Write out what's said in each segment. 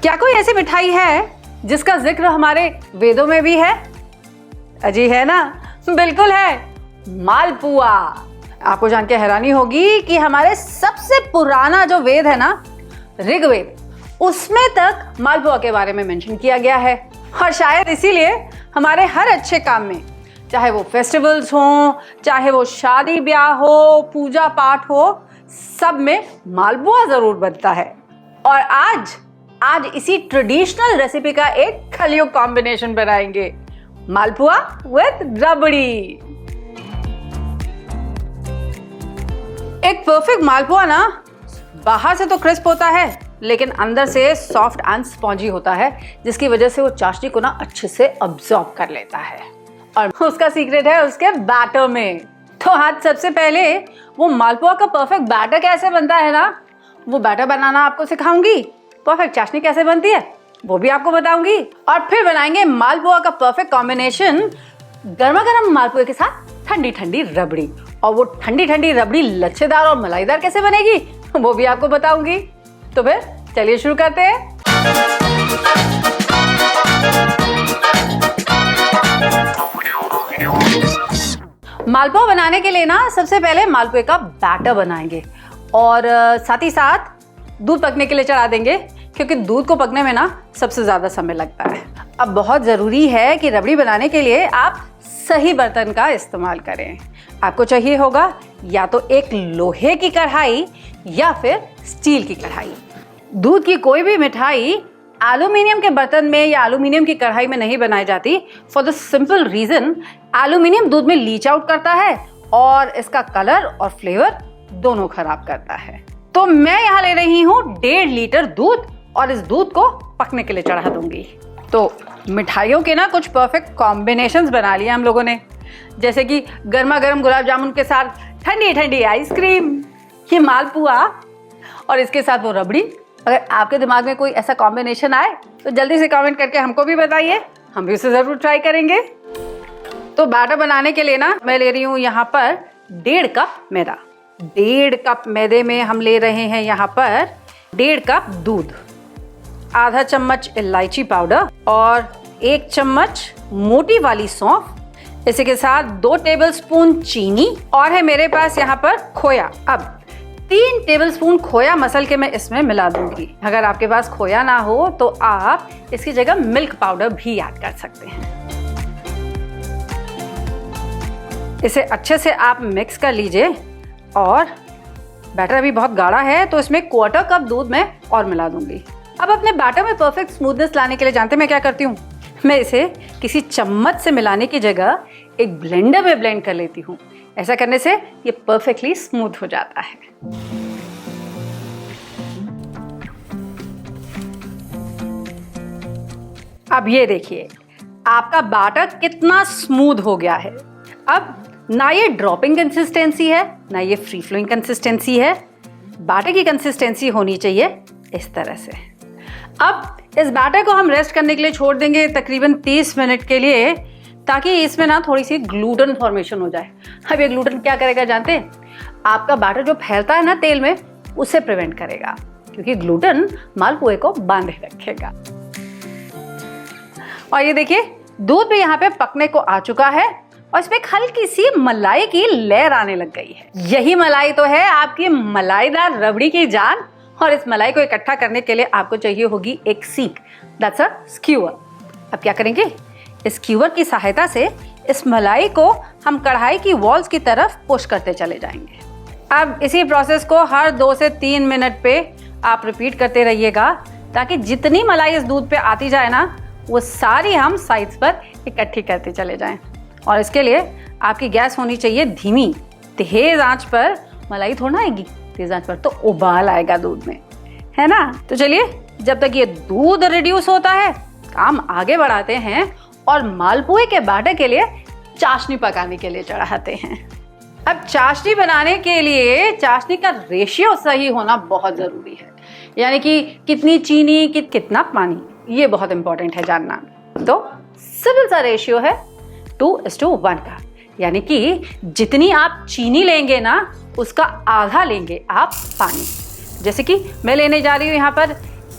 क्या कोई ऐसी मिठाई है जिसका जिक्र हमारे वेदों में भी है? अजी है ना, बिल्कुल है, मालपुआ। आपको जान के हैरानी होगी कि हमारे सबसे पुराना जो वेद है ना, ऋग्वेद, उसमें तक मालपुआ के बारे में मेंशन किया गया है। और शायद इसीलिए हमारे हर अच्छे काम में, चाहे वो फेस्टिवल्स हो, चाहे वो शादी ब्याह हो, पूजा पाठ हो, सब में मालपुआ जरूर बनता है। और आज इसी ट्रेडिशनल रेसिपी का एक कलयुग कॉम्बिनेशन बनाएंगे, मालपुआ विद रबड़ी। एक परफेक्ट मालपुआ ना बाहर से तो क्रिस्प होता है, लेकिन अंदर से सॉफ्ट एंड स्पॉन्जी होता है, जिसकी वजह से वो चाशनी को ना अच्छे से अब्सॉर्ब कर लेता है। और उसका सीक्रेट है उसके बैटर में। तो आज सबसे पहले वो मालपुआ का परफेक्ट बैटर कैसे बनता है ना, वो बैटर बनाना आपको सिखाऊंगी। परफेक्ट चाशनी कैसे बनती है वो भी आपको बताऊंगी। और फिर बनाएंगे मालपुआ का परफेक्ट कॉम्बिनेशन, गर्मा गर्म मालपुए के साथ ठंडी ठंडी रबड़ी। और वो ठंडी ठंडी रबड़ी लच्छेदार और मलाईदार कैसे बनेगी वो भी आपको बताऊंगी। तो फिर चलिए शुरू करते हैं। मालपुआ बनाने के लिए ना सबसे पहले मालपुए का बैटर बनाएंगे और साथ ही साथ दूध पकने के लिए चढ़ा देंगे, क्योंकि दूध को पकने में ना सबसे ज्यादा समय लगता है। अब बहुत जरूरी है कि रबड़ी बनाने के लिए आप सही बर्तन का इस्तेमाल करें। आपको चाहिए होगा या तो एक लोहे की कढ़ाई या फिर स्टील की कढ़ाई। दूध की कोई भी मिठाई एल्यूमिनियम के बर्तन में या एल्यूमिनियम की कढ़ाई में नहीं बनाई जाती, for the simple reason aluminium दूध में लीच आउट करता है और इसका कलर और फ्लेवर दोनों खराब करता है। तो मैं यहाँ ले रही हूँ 1.5 लीटर दूध और इस दूध को पकने के लिए चढ़ा दूंगी। तो मिठाइयों के ना कुछ परफेक्ट कॉम्बिनेशंस बना लिए हम लोगों ने, जैसे कि गर्मा गर्म गुलाब जामुन के साथ ठंडी ठंडी आइसक्रीम, ये मालपुआ और इसके साथ वो रबड़ी। अगर आपके दिमाग में कोई ऐसा कॉम्बिनेशन आए तो जल्दी से कमेंट करके हमको भी बताइए, हम भी उसे जरूर ट्राई करेंगे। तो बैटर बनाने के लिए ना मैं ले रही हूँ यहाँ पर 1.5 कप मैदा। 1.5 कप मैदे में हम ले रहे हैं यहाँ पर 1.5 कप दूध, आधा चम्मच इलायची पाउडर और 1 चम्मच मोटी वाली सौंफ, इसी के साथ 2 टेबलस्पून चीनी और है मेरे पास यहाँ पर खोया। अब 3 टेबलस्पून खोया मसल के मैं इसमें मिला दूंगी। अगर आपके पास खोया ना हो तो आप इसकी जगह मिल्क पाउडर भी ऐड कर सकते हैं। इसे अच्छे से आप मिक्स कर लीजिए और बैटर अभी बहुत गाढ़ा है तो इसमें 1/4 कप दूध मैं और मिला दूंगी। अब अपने बैटर में परफेक्ट स्मूथनेस लाने के लिए जानते मैं क्या करती हूँ, मैं इसे किसी चम्मच से मिलाने की जगह एक ब्लेंडर में ब्लेंड कर लेती हूँ। ऐसा करने से ये परफेक्टली स्मूथ हो जाता है। अब ये देखिए आपका बैटर कितना स्मूथ हो गया है। अब ना ये ड्रॉपिंग कंसिस्टेंसी है ना ये फ्री फ्लोइंग कंसिस्टेंसी है। बैटर की कंसिस्टेंसी होनी चाहिए इस तरह से। अब इस बैटर को हम रेस्ट करने के लिए छोड़ देंगे तकरीबन 30 मिनट के लिए, ताकि इसमें ना थोड़ी सी ग्लूटन फॉर्मेशन हो जाए। अब ये ग्लूटन क्या करेगा जानते हैं, आपका बैटर जो फैलता है ना तेल में उसे प्रिवेंट करेगा, क्योंकि ग्लूटन मालपुए को बांधे रखेगा। और ये देखिए दूध भी यहाँ पे पकने को आ चुका है और इसमें एक हल्की सी मलाई की लेयर आने लग गई है। यही मलाई तो है आपकी मलाईदार रबड़ी की जान। और इस मलाई को इकट्ठा करने के लिए आपको चाहिए होगी एक सीख, दैट्स अ स्क्यूअर। अब क्या करेंगे, इस स्क्यूअर की सहायता से इस मलाई को हम कढ़ाई की वॉल्स की तरफ पुश करते चले जाएंगे। अब इसी प्रोसेस को हर 2 से 3 मिनट पे आप रिपीट करते रहिएगा, ताकि जितनी मलाई इस दूध पे आती जाए ना वो सारी हम साइड्स पर इकट्ठी करते चले जाएं। और इसके लिए आपकी गैस होनी चाहिए धीमी। तेज आंच पर मलाई थोड़ा आएगी, तेज आंच पर तो उबाल आएगा दूध में, है ना। तो चलिए जब तक ये दूध रिड्यूस होता है काम आगे बढ़ाते हैं और मालपुए के बैटर के लिए चाशनी पकाने के लिए चढ़ाते हैं। अब चाशनी बनाने के लिए चाशनी का रेशियो सही होना बहुत जरूरी है, यानी कि कितनी चीनी कितना पानी, ये बहुत इंपॉर्टेंट है जानना। तो सिंपल सा रेशियो है 2:1 का, यानी कि जितनी आप चीनी लेंगे ना उसका आधा लेंगे आप पानी। जैसे कि मैं लेने जा रही हूँ यहाँ पर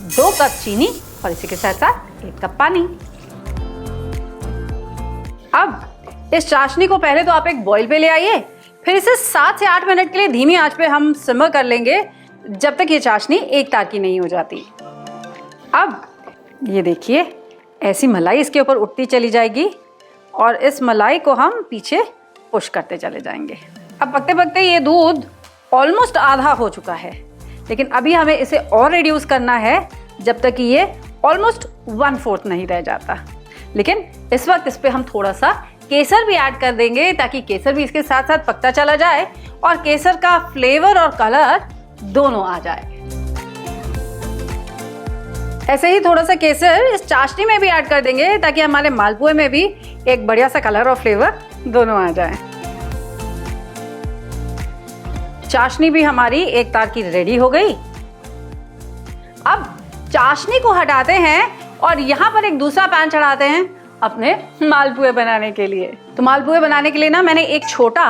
2 कप चीनी और इसी के साथ साथ 1 कप पानी। अब इस चाशनी को पहले तो आप एक बॉईल पे ले आइए, फिर इसे 7 से 8 मिनट के लिए धीमी आंच पे हम सिमर कर लेंगे जब तक ये चाशनी एक तार की नहीं हो जाती। अब ये देखिए ऐसी मलाई इसके ऊपर उठती चली जाएगी और इस मलाई को हम पीछे पुश करते चले जाएंगे। अब पकते पकते ये दूध ऑलमोस्ट आधा हो चुका है, लेकिन अभी हमें इसे और रिड्यूस करना है जब तक कि ये ऑलमोस्ट 1/4 नहीं रह जाता। लेकिन इस वक्त इस पे हम थोड़ा सा केसर भी ऐड कर देंगे ताकि केसर भी इसके साथ साथ पकता चला जाए और केसर का फ्लेवर और कलर दोनों आ जाए। ऐसे ही थोड़ा सा केसर इस चाशनी में भी ऐड कर देंगे ताकि हमारे मालपुए में भी एक बढ़िया सा कलर और फ्लेवर दोनों आ जाए। चाशनी भी हमारी एक तार की रेडी हो गई। अब चाशनी को हटाते हैं और यहाँ पर एक दूसरा पैन चढ़ाते हैं अपने मालपुए बनाने के लिए। तो मालपुए बनाने के लिए ना मैंने एक छोटा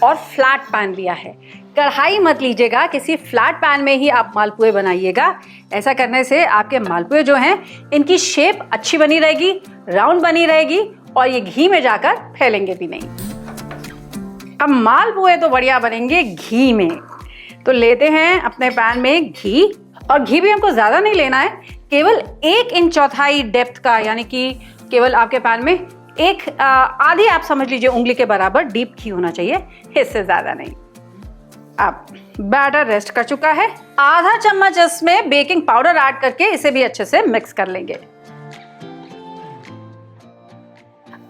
और फ्लैट पैन लिया है। कढ़ाई मत लीजिएगा, किसी फ्लैट पैन में ही आप मालपुए बनाइएगा। ऐसा करने से आपके मालपुए जो हैं इनकी शेप अच्छी बनी रहेगी, राउंड बनी रहेगी और ये घी में जाकर फैलेंगे भी नहीं। अब मालपुए तो बढ़िया बनेंगे घी में। तो लेते हैं अपने पैन में घी, और घी भी हमको ज्यादा नहीं लेना है, केवल 1 इंच चौथाई डेप्थ का, यानी कि केवल आपके पैन में एक आधी आप समझ लीजिए उंगली के बराबर डीप घी होना चाहिए, इससे ज्यादा नहीं। अब बैटर रेस्ट कर चुका है। आधा चम्मच इसमें बेकिंग पाउडर ऐड करके इसे भी अच्छे से मिक्स कर लेंगे।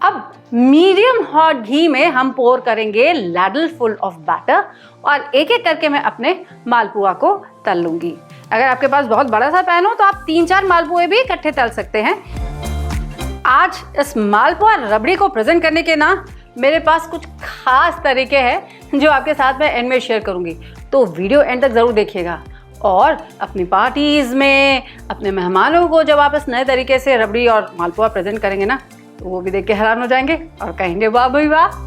अब मीडियम हॉट घी में हम पोर करेंगे लैडल फुल ऑफ बैटर और एक एक करके मैं अपने मालपुआ को तल लूंगी। अगर आपके पास बहुत बड़ा सा पैन हो तो आप 3-4 मालपुए भी इकट्ठे तल सकते हैं। आज इस मालपुआ रबड़ी को प्रेजेंट करने के ना मेरे पास कुछ खास तरीके हैं जो आपके साथ मैं एंड में शेयर करूंगी, तो वीडियो एंड तक जरूर देखिएगा। और अपनी पार्टीज में अपने मेहमानों को जब आप इस नए तरीके से रबड़ी और मालपुआ प्रेजेंट करेंगे ना, तो वो भी देख के हैरान हो जाएंगे और कहेंगे वाह भाई वाह।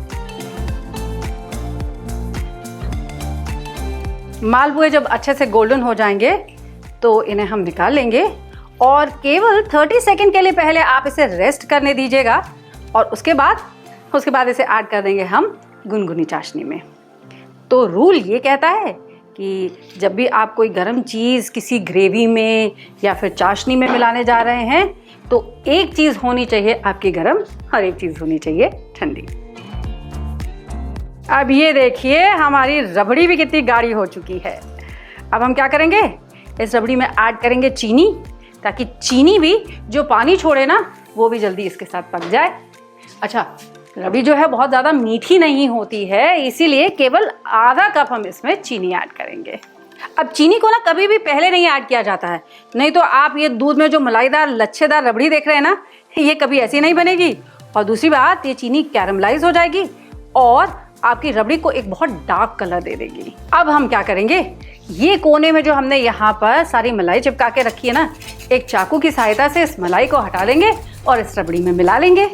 मालपुए जब अच्छे से गोल्डन हो जाएंगे तो इन्हें हम निकाल लेंगे और केवल 30 सेकंड के लिए पहले आप इसे रेस्ट करने दीजिएगा और उसके बाद इसे ऐड कर देंगे हम गुनगुनी चाशनी में। तो रूल ये कहता है कि जब भी आप कोई गर्म चीज़ किसी ग्रेवी में या फिर चाशनी में मिलाने जा रहे हैं तो एक चीज़ होनी चाहिए आपकी गर्म और एक चीज़ होनी चाहिए ठंडी। अब ये देखिए हमारी रबड़ी भी कितनी गाढ़ी हो चुकी है। अब हम क्या करेंगे, इस रबड़ी में ऐड करेंगे चीनी, ताकि चीनी भी जो पानी छोड़े ना वो भी जल्दी इसके साथ पक जाए। अच्छा, रबड़ी जो है बहुत ज़्यादा मीठी नहीं होती है, इसीलिए केवल आधा कप हम इसमें चीनी ऐड करेंगे। अब चीनी को ना कभी भी पहले नहीं ऐड किया जाता है, नहीं तो आप ये दूध में जो मलाईदार लच्छेदार रबड़ी देख रहे हैं ना, ये कभी ऐसी नहीं बनेगी। और दूसरी बात, ये चीनी कैरमलाइज हो जाएगी और आपकी रबड़ी को एक बहुत डार्क कलर दे देगी। अब हम क्या करेंगे, ये कोने में जो हमने यहाँ पर सारी मलाई चिपका के रखी है ना, एक चाकू की सहायता से इस मलाई को हटा लेंगे और इस रबड़ी में मिला लेंगे।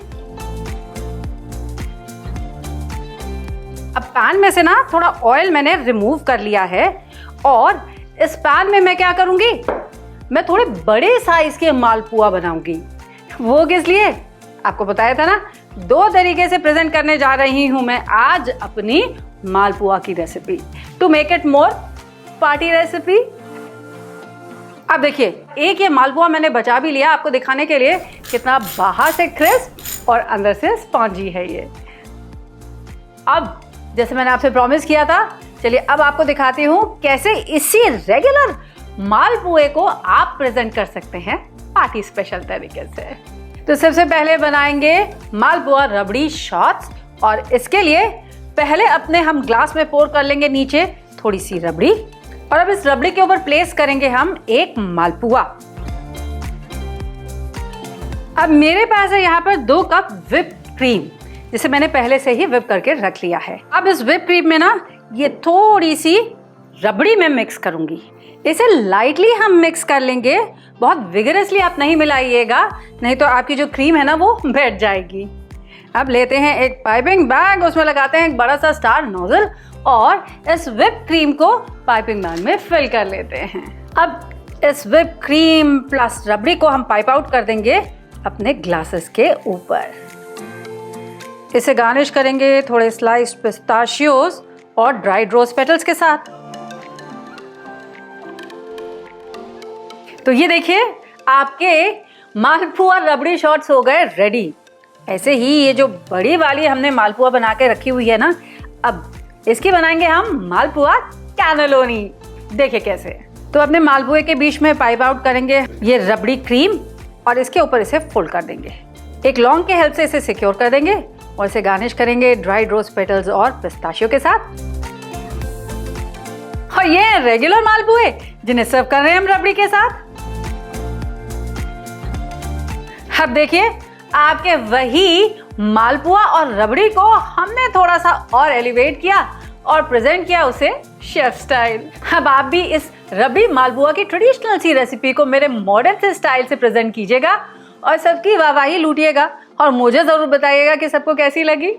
अब पैन में से ना थोड़ा ऑयल मैंने रिमूव कर लिया है और इस पैन में मैं क्या करूंगी, मैं थोड़े बड़े साइज के मालपुआ बनाऊंगी। वो किस लिए, आपको बताया था ना, 2 तरीके से प्रेजेंट करने जा रही हूं मैं आज अपनी मालपुआ की recipe, to make it more party recipe. अब देखिए, एक ये मालपुआ मैंने बचा भी लिया आपको दिखाने के लिए कितना बाहर से क्रिस्प और अंदर से स्पॉन्जी है ये। अब जैसे मैंने आपसे प्रॉमिस किया था, चलिए अब आपको दिखाती हूँ कैसे इसी रेगुलर मालपुए को आप प्रेजेंट कर सकते हैं पार्टी स्पेशल तरीके से। तो सबसे पहले बनाएंगे मालपुआ रबड़ी शॉट्स और इसके लिए पहले अपने हम ग्लास में पोर कर लेंगे नीचे थोड़ी सी रबड़ी और अब इस रबड़ी के ऊपर प्लेस करेंगे हम एक मालपुआ। अब मेरे पास है यहाँ पर 2 कप व्हिप्ड क्रीम, जिसे मैंने पहले से ही व्हिप करके रख लिया है। अब इस व्हिप क्रीम में ना ये थोड़ी सी रबड़ी में मिक्स करूंगी। इसे लाइटली हम मिक्स कर लेंगे, बहुत विगरसली आप नहीं मिलाइएगा, नहीं तो आपकी जो क्रीम है ना वो बैठ जाएगी। अब लेते हैं एक पाइपिंग बैग, उसमें लगाते हैं एक बड़ा सा स्टार नोजल और इस व्हिप क्रीम को पाइपिंग बैग में फिल कर लेते हैं। अब इस व्हिप क्रीम प्लस रबड़ी को हम पाइप आउट कर देंगे अपने ग्लासेस के ऊपर। इसे गार्निश करेंगे थोड़े स्लाइस्ड पिस्ताशियोज और ड्राइड रोज पेटल्स के साथ। तो ये देखिए आपके मालपुआ रबड़ी शॉट्स हो गए रेडी। ऐसे ही ये जो बड़ी वाली हमने मालपुआ बना के रखी हुई है ना, अब इसकी बनाएंगे हम मालपुआ कैनेलोनी। देखिए कैसे। तो अपने मालपुए के बीच में पाइप आउट करेंगे ये रबड़ी क्रीम और इसके ऊपर इसे फोल्ड कर देंगे। एक लॉन्ग के हेल्प से इसे सिक्योर कर देंगे और इसे गार्निश करेंगे ड्राइड रोज पेटल्स और पिस्ताशियो के साथ। और ये रेगुलर मालपुए जिन्हें सर्व कर रहे हैं हम रबड़ी के साथ। अब देखिए आपके वही मालपुआ और रबड़ी को हमने थोड़ा सा और एलिवेट किया और प्रेजेंट किया उसे शेफ स्टाइल। अब आप भी इस रबड़ी मालपुआ की ट्रेडिशनल सी रेसिपी को मेरे मॉडर्न से स्टाइल से प्रेजेंट कीजिएगा और सबकी वाहवाही लूटिएगा और मुझे जरूर बताइएगा कि सबको कैसी लगी।